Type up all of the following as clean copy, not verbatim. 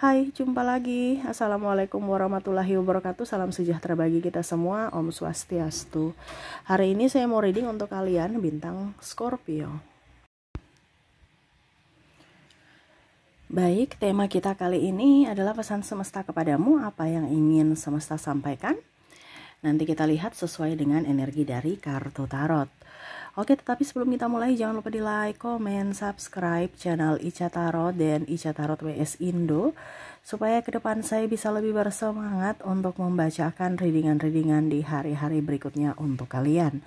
Hai, jumpa lagi. Assalamualaikum warahmatullahi wabarakatuh. Salam sejahtera bagi kita semua. Om Swastiastu. Hari ini saya mau reading untuk kalian bintang Scorpio. Baik, tema kita kali ini adalah pesan semesta kepadamu. Apa yang ingin semesta sampaikan? Nanti kita lihat sesuai dengan energi dari kartu tarot. Oke, tetapi sebelum kita mulai jangan lupa di like, komen, subscribe channel Ica Tarot dan Ica Tarot WS Indo supaya ke depan saya bisa lebih bersemangat untuk membacakan readingan-readingan di hari-hari berikutnya untuk kalian.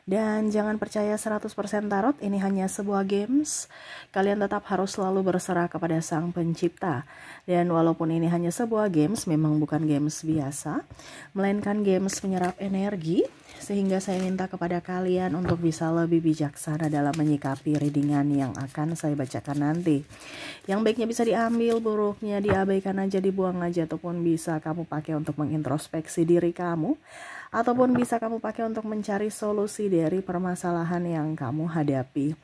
Dan jangan percaya 100% tarot, ini hanya sebuah games. Kalian tetap harus selalu berserah kepada Sang Pencipta. Dan walaupun ini hanya sebuah games, memang bukan games biasa, melainkan games menyerap energi, sehingga saya minta kepada kalian untuk bisa lebih bijaksana dalam menyikapi readingan yang akan saya bacakan nanti. Yang baiknya bisa diambil, buruknya diabaikan aja, dibuang aja, ataupun bisa kamu pakai untuk mengintrospeksi diri kamu, ataupun bisa kamu pakai untuk mencari solusi dari permasalahan yang kamu hadapi.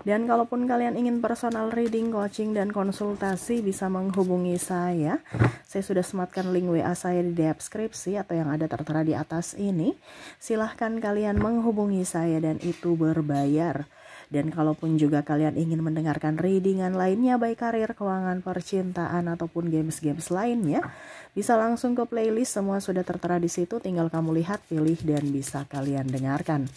Dan kalaupun kalian ingin personal reading, coaching, dan konsultasi, bisa menghubungi saya. Saya sudah sematkan link WA saya di deskripsi atau yang ada tertera di atas ini. Silahkan kalian menghubungi saya dan itu berbayar. Dan kalaupun juga kalian ingin mendengarkan readingan lainnya, baik karir, keuangan, percintaan, ataupun games-games lainnya, bisa langsung ke playlist, semua sudah tertera di situ, tinggal kamu lihat, pilih, dan bisa kalian dengarkan.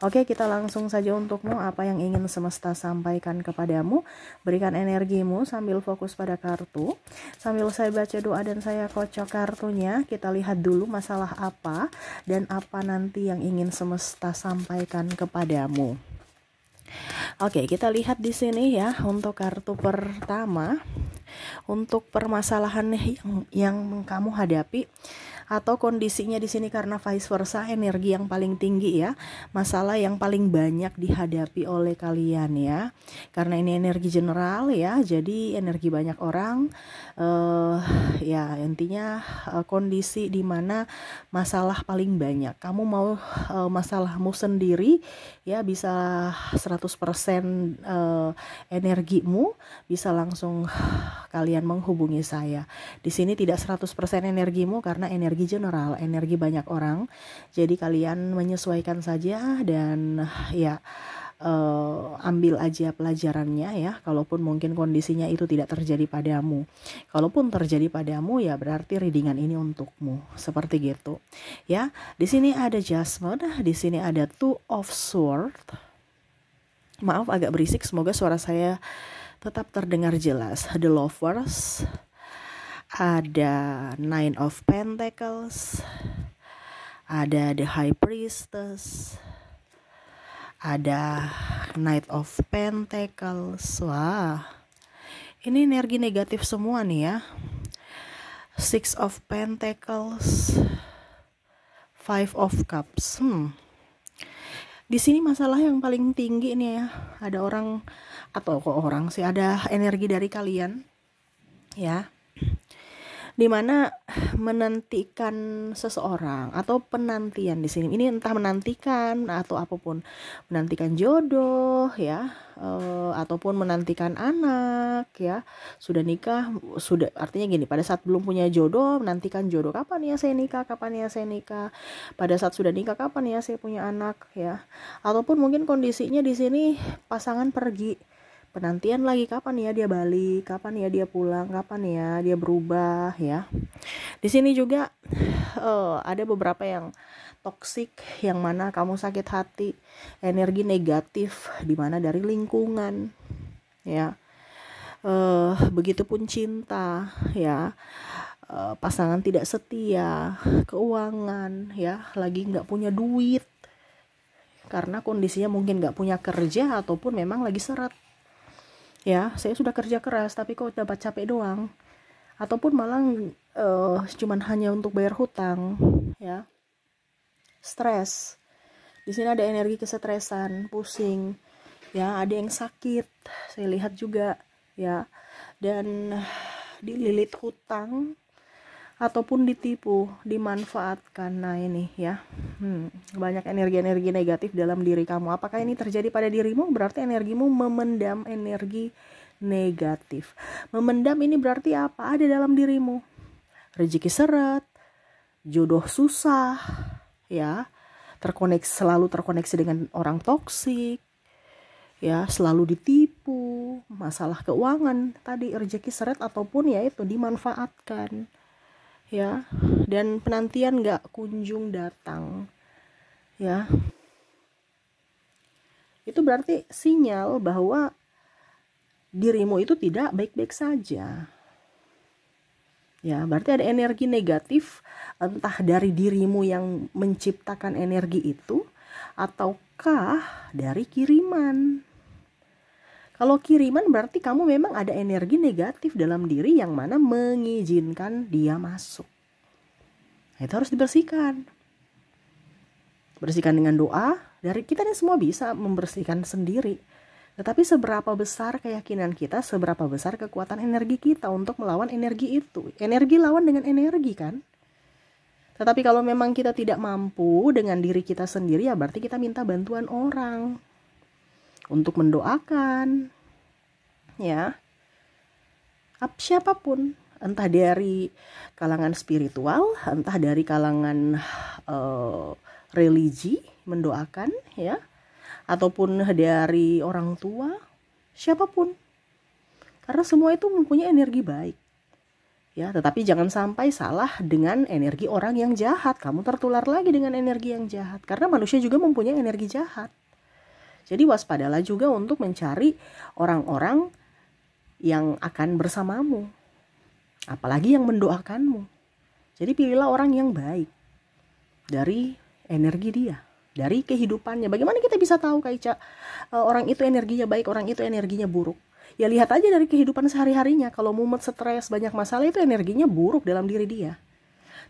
Oke, kita langsung saja untukmu, apa yang ingin semesta sampaikan kepadamu. Berikan energimu sambil fokus pada kartu. Sambil saya baca doa dan saya kocok kartunya, kita lihat dulu masalah apa dan apa nanti yang ingin semesta sampaikan kepadamu. Oke, kita lihat di sini ya untuk kartu pertama, untuk permasalahan yang kamu hadapi atau kondisinya di sini karena vice versa, energi yang paling tinggi ya, masalah yang paling banyak dihadapi oleh kalian ya, karena ini energi general ya, jadi energi banyak orang ya, intinya kondisi dimana masalah paling banyak kamu mau masalahmu sendiri ya, bisa 100% energimu, bisa langsung kalian menghubungi saya. Di sini tidak 100% energimu karena energi general, energi banyak orang. Jadi kalian menyesuaikan saja dan ya ambil aja pelajarannya ya. Kalaupun mungkin kondisinya itu tidak terjadi padamu. Kalaupun terjadi padamu ya berarti readingan ini untukmu. Seperti gitu. Ya, di sini ada Judgment, di sini ada Two of Swords. Maaf agak berisik, semoga suara saya tetap terdengar jelas. The Lovers, ada Nine of Pentacles, ada The High Priestess, ada Knight of Pentacles. Wah, ini energi negatif semua nih ya. Six of Pentacles, Five of Cups. Di sini masalah yang paling tinggi nih ya, ada orang atau kok orang sih, ada energi dari kalian ya, dimana menantikan seseorang atau penantian di sini. Ini entah menantikan atau apapun, menantikan jodoh ya, ataupun menantikan anak ya. Sudah nikah, sudah, artinya gini, pada saat belum punya jodoh menantikan jodoh, kapan ya saya nikah, kapan ya saya nikah. Pada saat sudah nikah, kapan ya saya punya anak ya. Ataupun mungkin kondisinya di sini pasangan pergi, penantian lagi, kapan ya dia balik, kapan ya dia pulang, kapan ya dia berubah ya. Di sini juga ada beberapa yang toksik, yang mana kamu sakit hati, energi negatif di mana dari lingkungan ya. Begitupun cinta ya, pasangan tidak setia, keuangan ya, lagi nggak punya duit karena kondisinya mungkin nggak punya kerja ataupun memang lagi seret. Ya, saya sudah kerja keras tapi kok dapat capek doang. Ataupun malah cuman hanya untuk bayar hutang, ya. Stres. Di sini ada energi kesetresan, pusing. Ya, ada yang sakit. Saya lihat juga, ya. Dan dililit hutang ataupun ditipu, dimanfaatkan. Nah, ini ya. Banyak energi-energi negatif dalam diri kamu. Apakah ini terjadi pada dirimu? Berarti energimu memendam energi negatif. Memendam ini berarti apa? Ada dalam dirimu. Rezeki seret, jodoh susah, ya. Selalu terkoneksi dengan orang toksik, ya, selalu ditipu, masalah keuangan, tadi rezeki seret ataupun ya itu dimanfaatkan, ya, dan penantian gak kunjung datang, ya. Itu berarti sinyal bahwa dirimu itu tidak baik-baik saja. Ya, berarti ada energi negatif entah dari dirimu yang menciptakan energi itu ataukah dari kiriman. Kalau kiriman berarti kamu memang ada energi negatif dalam diri yang mana mengizinkan dia masuk. Itu harus dibersihkan. Bersihkan dengan doa. Dari kita ini semua bisa membersihkan sendiri. Tetapi seberapa besar keyakinan kita, seberapa besar kekuatan energi kita untuk melawan energi itu. Energi lawan dengan energi kan. Tetapi kalau memang kita tidak mampu dengan diri kita sendiri, ya berarti kita minta bantuan orang untuk mendoakan. Ya, siapapun. Entah dari kalangan spiritual, entah dari kalangan religi, mendoakan ya. Ataupun dari orang tua, siapapun. Karena semua itu mempunyai energi baik. Ya, tetapi jangan sampai salah dengan energi orang yang jahat. Kamu tertular lagi dengan energi yang jahat. Karena manusia juga mempunyai energi jahat. Jadi waspadalah juga untuk mencari orang-orang yang akan bersamamu. Apalagi yang mendoakanmu. Jadi pilihlah orang yang baik dari energi dia. Dari kehidupannya. Bagaimana kita bisa tahu Kaica orang itu energinya baik, orang itu energinya buruk? Ya lihat aja dari kehidupan sehari-harinya. Kalau mumet, stres, banyak masalah, itu energinya buruk dalam diri dia.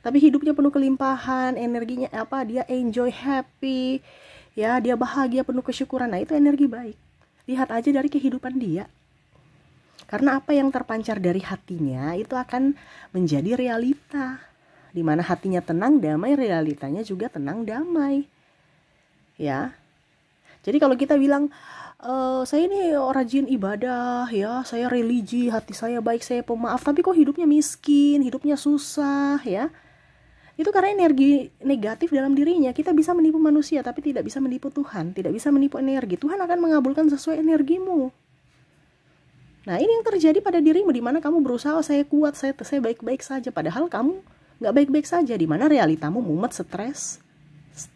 Tapi hidupnya penuh kelimpahan, energinya dia enjoy, happy, ya, dia bahagia, penuh kesyukuran. Nah, itu energi baik. Lihat aja dari kehidupan dia. Karena apa yang terpancar dari hatinya itu akan menjadi realita. Di mana hatinya tenang, damai, realitanya juga tenang, damai. Ya, jadi kalau kita bilang saya ini rajin ibadah, ya, saya religi, hati saya baik, saya pemaaf, tapi kok hidupnya miskin, hidupnya susah, ya, itu karena energi negatif dalam dirinya. Kita bisa menipu manusia, tapi tidak bisa menipu Tuhan, tidak bisa menipu energi. Tuhan akan mengabulkan sesuai energimu. Nah, ini yang terjadi pada dirimu, di mana kamu berusaha saya kuat, saya baik-baik saja, padahal kamu nggak baik-baik saja, di mana realitamu mumet, stres,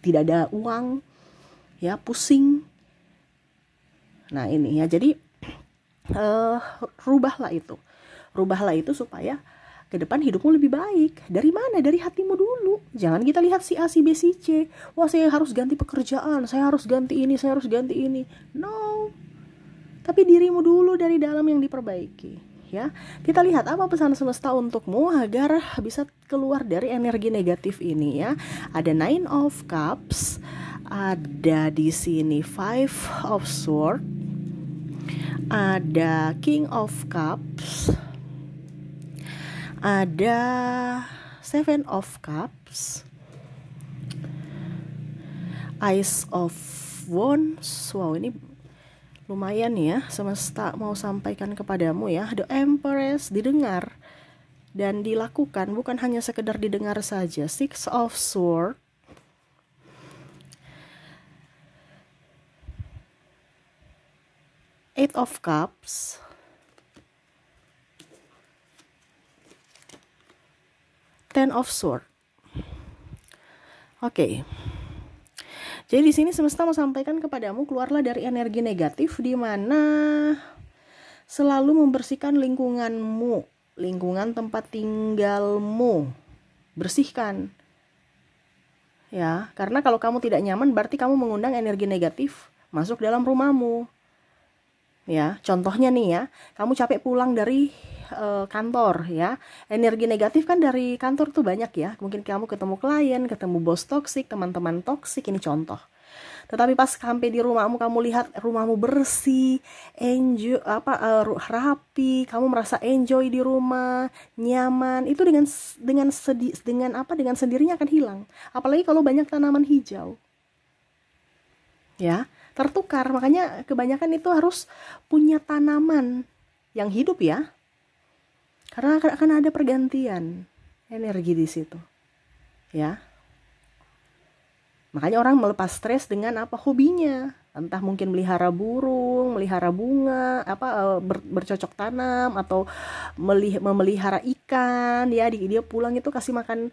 tidak ada uang. Ya, pusing. Nah, ini ya, jadi rubahlah itu supaya ke depan hidupmu lebih baik. Dari mana? Dari hatimu dulu. Jangan kita lihat si A, si B, si C. Wah, saya harus ganti pekerjaan, saya harus ganti ini, saya harus ganti ini. No. Tapi dirimu dulu dari dalam yang diperbaiki. Ya, kita lihat apa pesan semesta untukmu agar bisa keluar dari energi negatif ini ya. Ada 9 of Cups, ada di sini 5 of Swords, ada King of Cups, ada 7 of Cups, Ace of Wands. Wow, ini lumayan ya, semesta mau sampaikan kepadamu ya. The Empress, didengar dan dilakukan, bukan hanya sekedar didengar saja. 6 of Swords, 8 of Cups, Ten of Swords. Oke. Jadi di sini semesta mau sampaikan kepadamu, keluarlah dari energi negatif di mana selalu membersihkan lingkunganmu, lingkungan tempat tinggalmu. Bersihkan. Ya, karena kalau kamu tidak nyaman berarti kamu mengundang energi negatif masuk dalam rumahmu. Ya, contohnya nih ya, kamu capek pulang dari kantor ya, energi negatif kan dari kantor tuh banyak ya, mungkin kamu ketemu klien, ketemu bos toksik, teman-teman toksik, ini contoh. Tetapi pas sampai di rumahmu, kamu lihat rumahmu bersih, enjoy, rapi, kamu merasa enjoy di rumah, nyaman, itu dengan sendirinya akan hilang. Apalagi kalau banyak tanaman hijau, ya, tertukar. Makanya kebanyakan itu harus punya tanaman. yang hidup ya. Karena akan ada pergantian energi di situ. Ya. Makanya orang melepas stres dengan apa? Hobinya. Entah mungkin melihara burung, melihara bunga, bercocok tanam, atau memelihara ikan. Ya, dia pulang itu kasih makan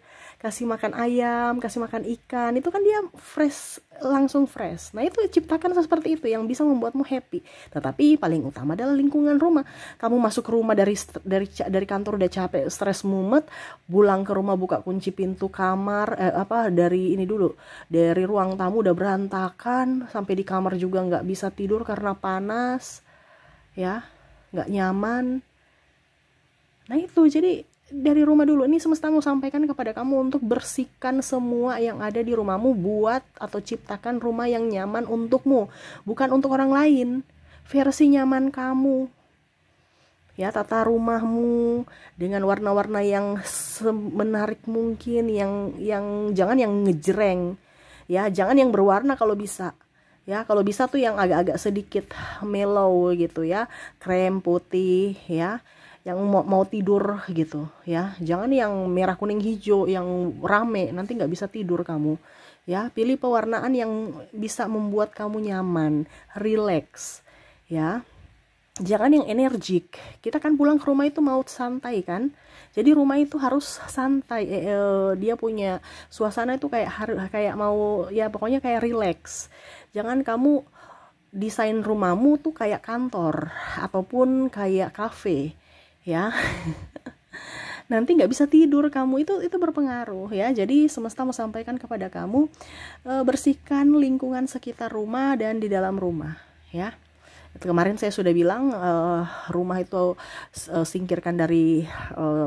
ayam, kasih makan ikan. Itu kan dia fresh, langsung fresh. Nah, itu ciptakan seperti itu yang bisa membuatmu happy. Tetapi paling utama adalah lingkungan rumah. Kamu masuk ke rumah dari kantor udah capek, stres mumet, pulang ke rumah buka kunci pintu kamar, dari ruang tamu udah berantakan, sampai di kamar juga nggak bisa tidur karena panas, ya, nggak nyaman. Nah itu, jadi dari rumah dulu. Ini semesta mau sampaikan kepada kamu untuk bersihkan semua yang ada di rumahmu, buat atau ciptakan rumah yang nyaman untukmu, bukan untuk orang lain, versi nyaman kamu. Ya, tata rumahmu dengan warna-warna yang menarik mungkin, yang jangan yang ngejreng. Ya, jangan yang berwarna kalau bisa. Ya, kalau bisa tuh yang agak-agak sedikit mellow gitu ya, krem putih ya, yang mau tidur gitu ya. Jangan yang merah kuning hijau yang rame, nanti nggak bisa tidur kamu. Ya, pilih pewarnaan yang bisa membuat kamu nyaman, relax ya. Jangan yang energik. Kita kan pulang ke rumah itu mau santai kan. Jadi rumah itu harus santai. Dia punya suasana itu kayak mau, ya pokoknya kayak relax. Jangan kamu desain rumahmu tuh kayak kantor ataupun kayak kafe, ya. Nanti nggak bisa tidur kamu, itu berpengaruh ya. Jadi semesta mau sampaikan kepada kamu, bersihkan lingkungan sekitar rumah dan di dalam rumah, ya. Kemarin saya sudah bilang, rumah itu singkirkan dari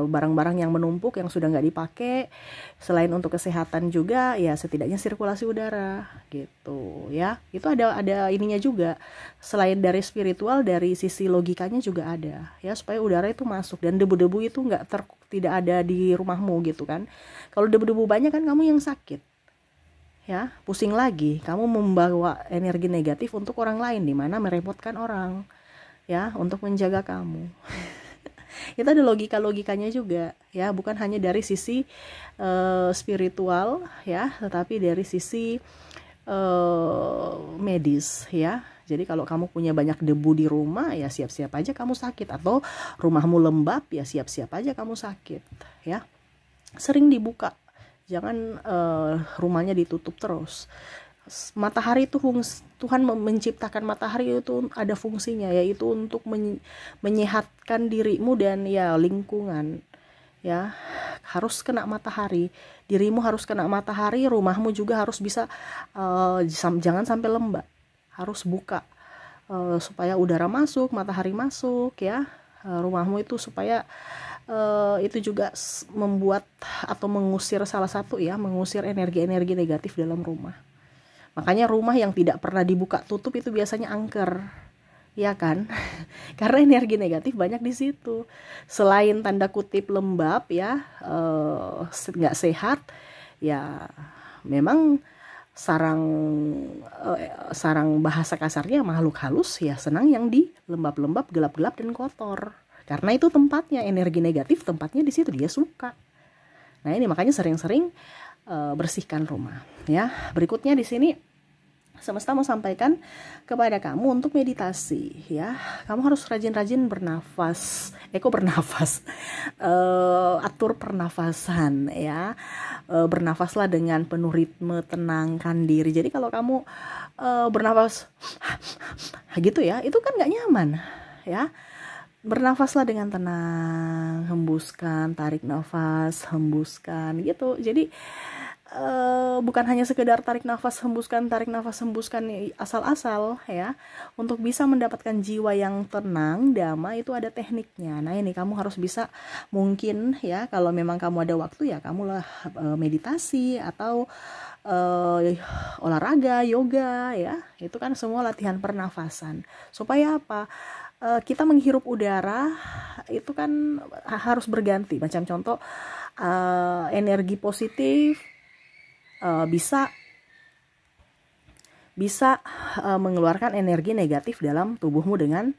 barang-barang yang menumpuk yang sudah nggak dipakai. Selain untuk kesehatan juga, ya setidaknya sirkulasi udara gitu ya. Itu ada ininya juga. Selain dari spiritual, dari sisi logikanya juga ada ya, supaya udara itu masuk dan debu-debu itu tidak ada di rumahmu gitu kan. Kalau debu-debu banyak kan kamu yang sakit. Ya, pusing lagi, kamu membawa energi negatif untuk orang lain, di mana merepotkan orang ya untuk menjaga kamu. Itu ada logikanya juga ya, bukan hanya dari sisi spiritual ya, tetapi dari sisi medis ya. Jadi kalau kamu punya banyak debu di rumah, ya siap-siap aja kamu sakit, atau rumahmu lembab, ya siap-siap aja kamu sakit ya. Sering dibuka, jangan rumahnya ditutup terus. Matahari itu Tuhan menciptakan matahari itu ada fungsinya, yaitu untuk menyehatkan dirimu dan ya lingkungan. Ya, harus kena matahari. Dirimu harus kena matahari, rumahmu juga harus bisa, jangan sampai lembab. Harus buka supaya udara masuk, matahari masuk ya. Rumahmu itu supaya itu juga membuat atau mengusir mengusir energi-energi negatif dalam rumah. Makanya rumah yang tidak pernah dibuka tutup itu biasanya angker, ya kan? Karena energi negatif banyak di situ. Selain tanda kutip lembab ya, nggak sehat, ya memang sarang bahasa kasarnya makhluk halus ya senang yang di lembab-lembab, gelap-gelap dan kotor. Karena itu tempatnya, energi negatif tempatnya di situ, dia suka. Nah ini makanya sering-sering bersihkan rumah ya. Berikutnya di sini semesta mau sampaikan kepada kamu untuk meditasi ya. Kamu harus rajin-rajin bernafas. Atur pernafasan ya. Bernafaslah dengan penuh ritme, tenangkan diri. Jadi kalau kamu bernafas gitu ya, itu kan nggak nyaman ya. Bernafaslah dengan tenang, hembuskan, tarik nafas, hembuskan gitu. Jadi bukan hanya sekedar tarik nafas, hembuskan asal-asal ya. Untuk bisa mendapatkan jiwa yang tenang, damai, itu ada tekniknya. Nah ini kamu harus bisa, mungkin ya kalau memang kamu ada waktu ya kamulah meditasi atau olahraga, yoga ya. Itu kan semua latihan pernafasan. Supaya apa? Kita menghirup udara itu kan harus berganti. Macam contoh, energi positif bisa mengeluarkan energi negatif dalam tubuhmu dengan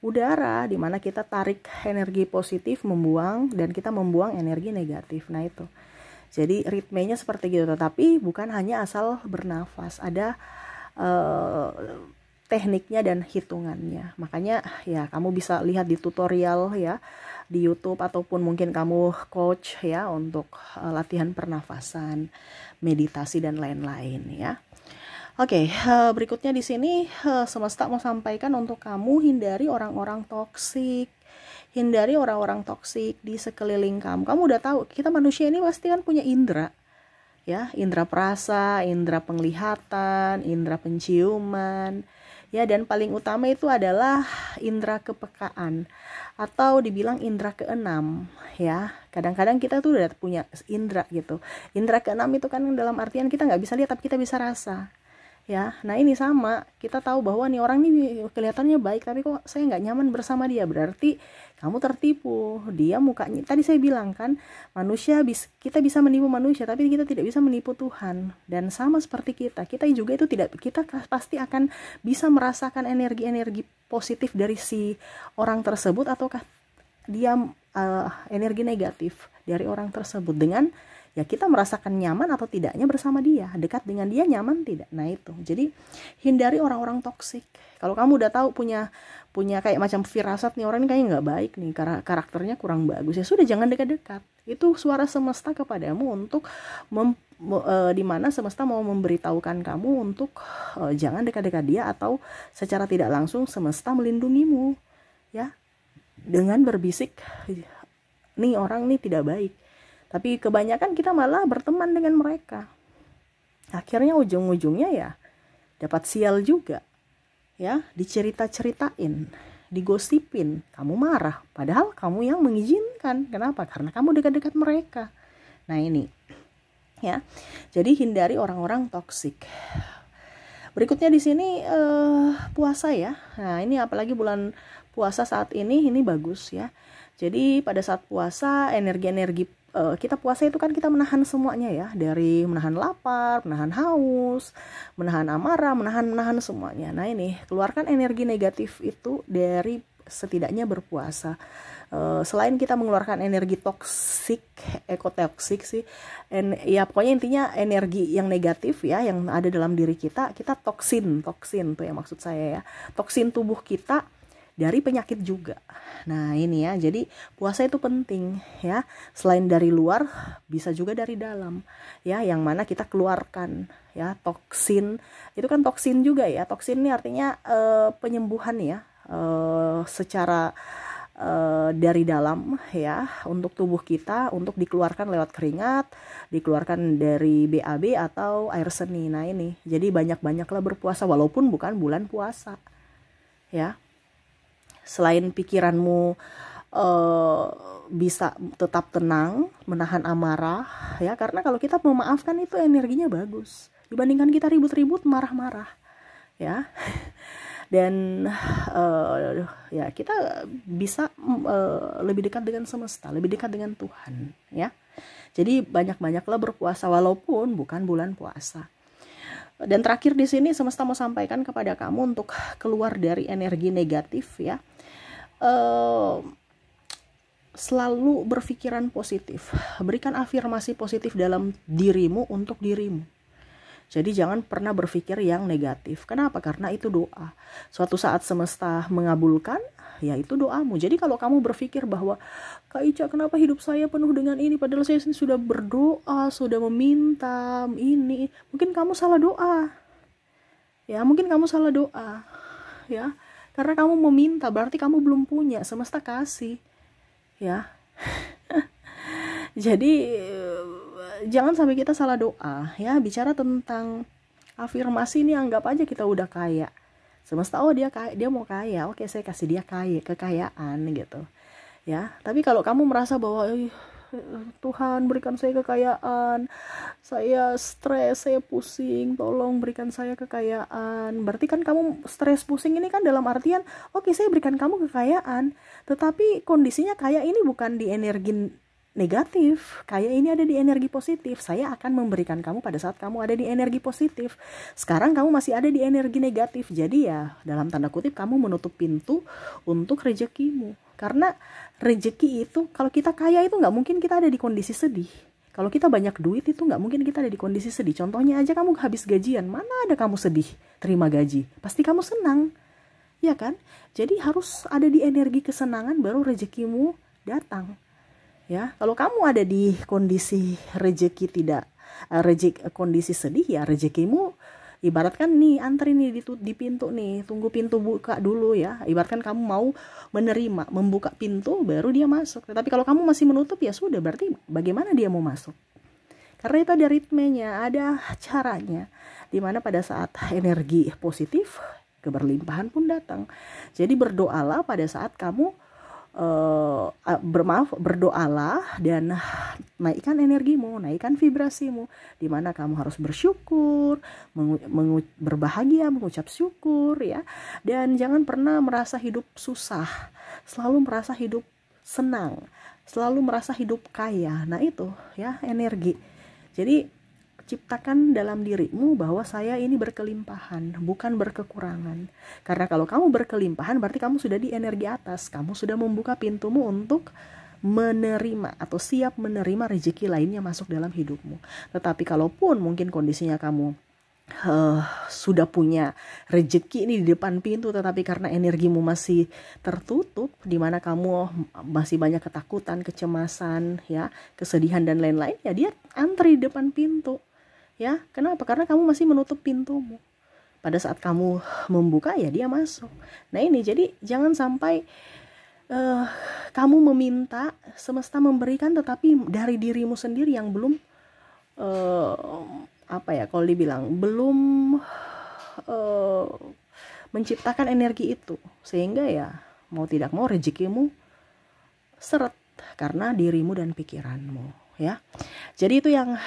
udara, di mana kita tarik energi positif membuang dan kita membuang energi negatif. Nah itu. Jadi ritmenya seperti gitu, tetapi bukan hanya asal bernafas, ada tekniknya dan hitungannya. Makanya ya kamu bisa lihat di tutorial ya di YouTube, ataupun mungkin kamu coach ya untuk latihan pernafasan, meditasi dan lain-lain ya. Oke, berikutnya di sini semesta mau sampaikan untuk kamu hindari orang-orang toksik. Hindari orang-orang toksik di sekeliling kamu. Kamu udah tahu, kita manusia ini pasti kan punya indera. Ya, indera perasa, indera penglihatan, indera penciuman. Ya, dan paling utama itu adalah indera kepekaan atau dibilang indera keenam ya. Kadang-kadang kita tuh udah punya indera gitu. Indera keenam itu kan dalam artian kita nggak bisa lihat tapi kita bisa rasa. Ya, nah ini sama, kita tahu bahwa nih orang nih kelihatannya baik tapi kok saya nggak nyaman bersama dia, berarti kamu tertipu. Dia mukanya, tadi saya bilang kan, kita bisa menipu manusia tapi kita tidak bisa menipu Tuhan. Dan sama seperti kita juga itu kita pasti akan bisa merasakan energi-energi positif dari si orang tersebut, ataukah dia energi negatif dari orang tersebut, dengan ya kita merasakan nyaman atau tidaknya bersama dia, dekat dengan dia nyaman tidak. Nah itu, jadi hindari orang-orang toksik. Kalau kamu udah tahu punya kayak macam firasat nih, orang ini kayaknya nggak baik nih, karakternya kurang bagus, ya sudah jangan dekat-dekat. Itu suara semesta kepadamu untuk dimana semesta mau memberitahukan kamu untuk jangan dekat-dekat dia, atau secara tidak langsung semesta melindungimu ya dengan berbisik, nih orang nih tidak baik. Tapi kebanyakan kita malah berteman dengan mereka. Akhirnya ujung-ujungnya ya dapat sial juga. Ya, dicerita-ceritain, digosipin, kamu marah. Padahal kamu yang mengizinkan. Kenapa? Karena kamu dekat-dekat mereka. Nah ini. Ya. Jadi hindari orang-orang toksik. Berikutnya di sini puasa ya. Nah, ini apalagi bulan puasa saat ini bagus ya. Jadi pada saat puasa energi-energi kita puasa itu kan kita menahan semuanya ya, dari menahan lapar, menahan haus, menahan amarah, menahan semuanya. Nah ini, keluarkan energi negatif itu dari setidaknya berpuasa. Selain kita mengeluarkan energi toksik, ekotoksik sih, ya pokoknya intinya energi yang negatif ya, yang ada dalam diri kita toksin tuh ya maksud saya ya, toksin tubuh kita dari penyakit juga. Nah ini ya, jadi puasa itu penting ya, selain dari luar bisa juga dari dalam ya, yang mana kita keluarkan ya toksin. Itu kan toksin juga ya, toksin ini artinya penyembuhan ya, secara dari dalam ya, untuk tubuh kita, untuk dikeluarkan lewat keringat, dikeluarkan dari BAB atau air seni. Nah ini, jadi banyak-banyaklah berpuasa walaupun bukan bulan puasa ya. Selain pikiranmu bisa tetap tenang, menahan amarah ya, karena kalau kita memaafkan itu energinya bagus dibandingkan kita ribut-ribut marah-marah ya. Dan ya kita bisa lebih dekat dengan semesta, lebih dekat dengan Tuhan ya. Jadi banyak-banyaklah berpuasa walaupun bukan bulan puasa. Dan terakhir di sini semesta mau sampaikan kepada kamu untuk keluar dari energi negatif ya. Selalu berpikiran positif, berikan afirmasi positif dalam dirimu untuk dirimu. Jadi jangan pernah berpikir yang negatif. Kenapa? Karena itu doa. Suatu saat semesta mengabulkan, ya itu doamu. Jadi kalau kamu berpikir bahwa Kak Ica, kenapa hidup saya penuh dengan ini, padahal saya sudah berdoa, sudah meminta ini, mungkin kamu salah doa. Ya, mungkin kamu salah doa. Ya. Karena kamu meminta, berarti kamu belum punya, semesta kasih. Ya. Jadi jangan sampai kita salah doa ya. Bicara tentang afirmasi ini, anggap aja kita udah kaya. Semesta, oh dia mau kaya, oke saya kasih dia kekayaan gitu. Ya. Tapi kalau kamu merasa bahwa Tuhan berikan saya kekayaan, saya stres, saya pusing, tolong berikan saya kekayaan. Berarti kan kamu stres pusing ini kan dalam artian, oke saya berikan kamu kekayaan, tetapi kondisinya kaya ini bukan di energi negatif, kaya ini ada di energi positif. Saya akan memberikan kamu pada saat kamu ada di energi positif. Sekarang kamu masih ada di energi negatif. Jadi ya dalam tanda kutip kamu menutup pintu untuk rezekimu. Karena rezeki itu, kalau kita kaya itu nggak mungkin kita ada di kondisi sedih. Kalau kita banyak duit itu nggak mungkin kita ada di kondisi sedih. Contohnya aja kamu habis gajian, mana ada kamu sedih terima gaji? Pasti kamu senang, ya kan? Jadi harus ada di energi kesenangan baru rezekimu datang. Ya, kalau kamu ada di kondisi rezeki tidak kondisi sedih, ya rezekimu ibaratkan nih antri nih di pintu nih, tunggu pintu buka dulu ya. Ibaratkan kamu mau menerima, membuka pintu baru dia masuk. Tetapi kalau kamu masih menutup ya sudah, berarti bagaimana dia mau masuk? Karena itu ada ritmenya, ada caranya. Dimana pada saat energi positif, keberlimpahan pun datang. Jadi berdoalah pada saat kamu berdoalah dan naikkan energimu, naikkan vibrasimu, di mana kamu harus bersyukur, berbahagia, mengucap syukur ya, dan jangan pernah merasa hidup susah, selalu merasa hidup senang, selalu merasa hidup kaya. Nah itu ya energi. Jadi ciptakan dalam dirimu bahwa saya ini berkelimpahan, bukan berkekurangan. Karena kalau kamu berkelimpahan berarti kamu sudah di energi atas. Kamu sudah membuka pintumu untuk menerima atau siap menerima rezeki lainnya masuk dalam hidupmu. Tetapi kalaupun mungkin kondisinya kamu sudah punya rezeki ini di depan pintu, tetapi karena energimu masih tertutup, di mana kamu masih banyak ketakutan, kecemasan, ya, kesedihan dan lain-lain, ya dia antri di depan pintu. Ya, kenapa? Karena kamu masih menutup pintumu. Pada saat kamu membuka ya dia masuk. Nah ini, jadi jangan sampai kamu meminta semesta memberikan, tetapi dari dirimu sendiri yang belum kalau dibilang belum menciptakan energi itu, sehingga ya mau tidak mau rezekimu seret karena dirimu dan pikiranmu. Ya, jadi itu yang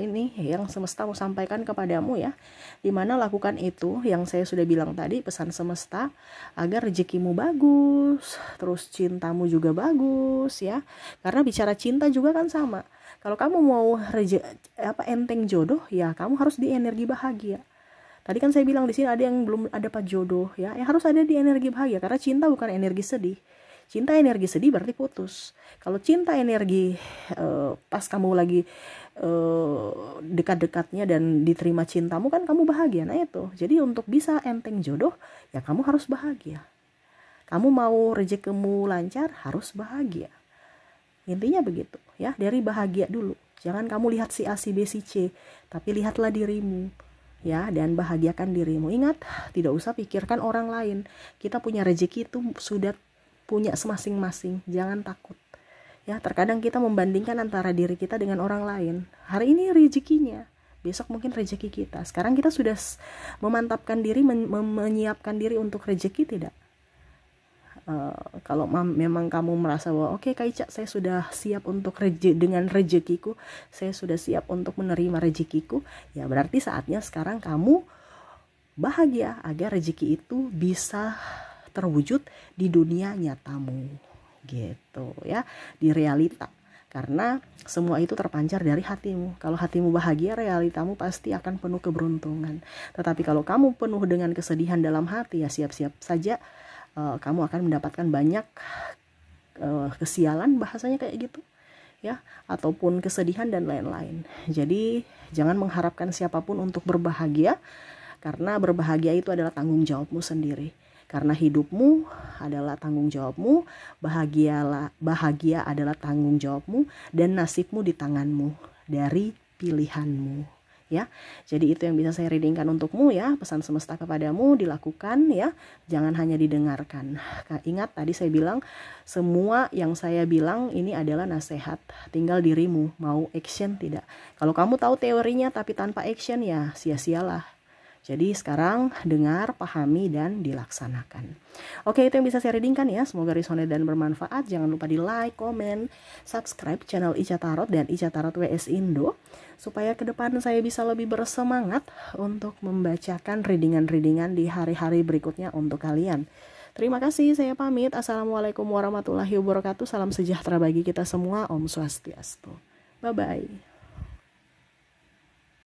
ini yang semesta mau sampaikan kepadamu ya, dimana lakukan itu yang saya sudah bilang tadi, pesan semesta agar rezekimu bagus, terus cintamu juga bagus ya, karena bicara cinta juga kan sama. Kalau kamu mau enteng jodoh ya kamu harus di energi bahagia. Tadi kan saya bilang di sini ada yang belum ada dapat jodoh ya, yang harus ada di energi bahagia, karena cinta bukan energi sedih. Cinta energi sedih berarti putus. Kalau cinta energi pas kamu lagi dekat-dekatnya dan diterima cintamu kan kamu bahagia. Nah itu, jadi untuk bisa enteng jodoh ya kamu harus bahagia. Kamu mau rezekimu lancar harus bahagia. Intinya begitu ya, dari bahagia dulu. Jangan kamu lihat si A, si B, si C, tapi lihatlah dirimu ya, dan bahagiakan dirimu. Ingat, tidak usah pikirkan orang lain. Kita punya rezeki itu sudah punya masing-masing, jangan takut ya. Terkadang kita membandingkan antara diri kita dengan orang lain. Hari ini rezekinya, besok mungkin rezeki kita. Sekarang kita sudah memantapkan diri, menyiapkan diri untuk rezeki tidak? Kalau memang kamu merasa bahwa oke, Kak Ica, saya sudah siap untuk dengan rezekiku, saya sudah siap untuk menerima rezekiku, ya berarti saatnya sekarang kamu bahagia agar rezeki itu bisa terwujud di dunia nyatamu gitu ya, di realita. Karena semua itu terpancar dari hatimu. Kalau hatimu bahagia, realitamu pasti akan penuh keberuntungan. Tetapi kalau kamu penuh dengan kesedihan dalam hati, ya siap-siap saja kamu akan mendapatkan banyak kesialan, bahasanya kayak gitu ya, ataupun kesedihan dan lain-lain. Jadi jangan mengharapkan siapapun untuk berbahagia, karena berbahagia itu adalah tanggung jawabmu sendiri. Karena hidupmu adalah tanggung jawabmu, bahagia adalah tanggung jawabmu, dan nasibmu di tanganmu dari pilihanmu ya. Jadi itu yang bisa saya readingkan untukmu ya, pesan semesta kepadamu dilakukan ya, jangan hanya didengarkan. Ingat tadi saya bilang, semua yang saya bilang ini adalah nasihat, tinggal dirimu mau action tidak. Kalau kamu tahu teorinya tapi tanpa action ya sia-sialah. Jadi sekarang dengar, pahami, dan dilaksanakan. Oke, itu yang bisa saya readingkan ya. Semoga resonate dan bermanfaat. Jangan lupa di like, komen, subscribe channel Ica Tarot dan Ica Tarot WS Indo, supaya ke depan saya bisa lebih bersemangat untuk membacakan readingan-readingan di hari-hari berikutnya untuk kalian. Terima kasih, saya pamit. Assalamualaikum warahmatullahi wabarakatuh. Salam sejahtera bagi kita semua. Om Swastiastu. Bye-bye.